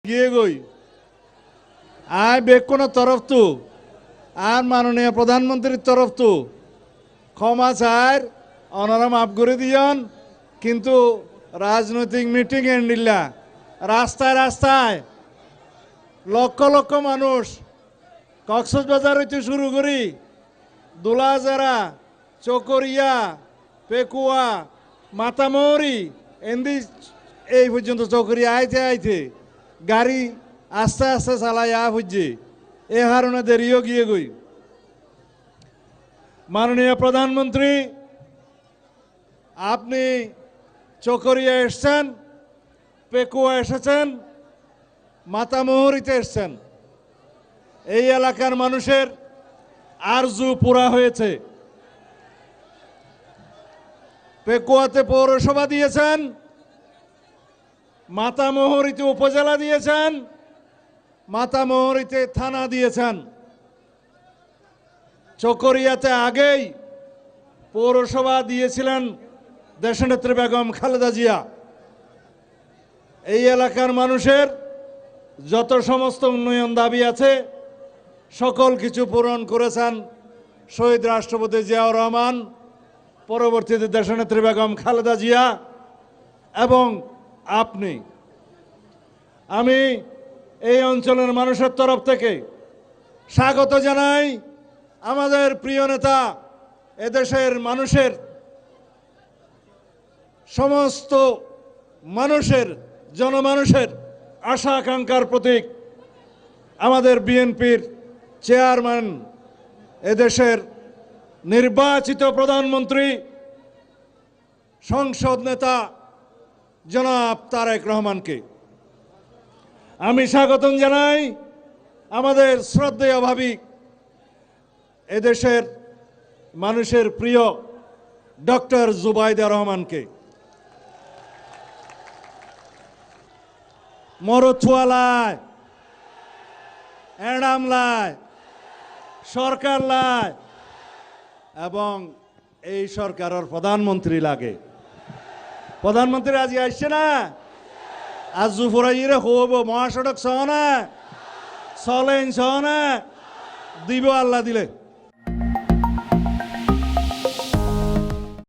গিয়ে গই আয় বেকোনো তরফ তো আর মাননীয় প্রধানমন্ত্রীর তরফ তো ক্ষমা চায় অনারা মাফ করে দিয়ন কিন্তু রাজনৈতিক মিটিং এন্ডিল্লা রাস্তায় রাস্তায় লক্ষ লক্ষ মানুষ কক্সবাজার হইতে শুরু করি দুলাজারা চকরিয়া পেকুয়া মাতামরি এন্দি এই পর্যন্ত চকরিয়া আইতে আইতে গাড়ি আস্তে আস্তে চালাই বুঝছি এ কারণে দেরিও গিয়ে গই মাননীয় প্রধানমন্ত্রী আপনি চকরিয়া এসছেন পেকুয়া এসেছেন মাতামহরিতে এসছেন এই এলাকার মানুষের আরজু পুরা হয়েছে পেকুয়াতে পৌরসভা দিয়েছেন মাতামহরিতে উপজেলা দিয়েছেন মাতামহরিতে থানা দিয়েছেন চকরিয়াতে আগেই পৌরসভা দিয়েছিলেন দেশনেত্রী বেগম খালেদা জিয়া এই এলাকার মানুষের যত সমস্ত উন্নয়ন দাবি আছে সকল কিছু পূরণ করেছেন শহীদ রাষ্ট্রপতি জিয়াউর রহমান পরবর্তীতে দেশনেত্রী বেগম খালেদা জিয়া এবং আপনি আমি এই অঞ্চলের মানুষের তরফ থেকে স্বাগত জানাই আমাদের প্রিয় নেতা এদেশের মানুষের সমস্ত মানুষের জনমানুষের আশা আকাঙ্ক্ষার প্রতীক আমাদের বিএনপির চেয়ারম্যান এদেশের নির্বাচিত প্রধানমন্ত্রী সংসদ নেতা জনাব তারেক রহমানকে আমি স্বাগতম জানাই আমাদের শ্রদ্ধেয় ভাবি এদেশের মানুষের প্রিয় ডক্টর জুবাইদা রহমানকে মরথুয়ালায় এডামলায় সরকার লায় এবং এই সরকারের প্রধানমন্ত্রী লাগে প্রধানমন্ত্রী আজ আসছে না আজ জুফরাইরে হব মহাসড়ক সহ না চলেন সহ না দিব আল্লাহ দিলে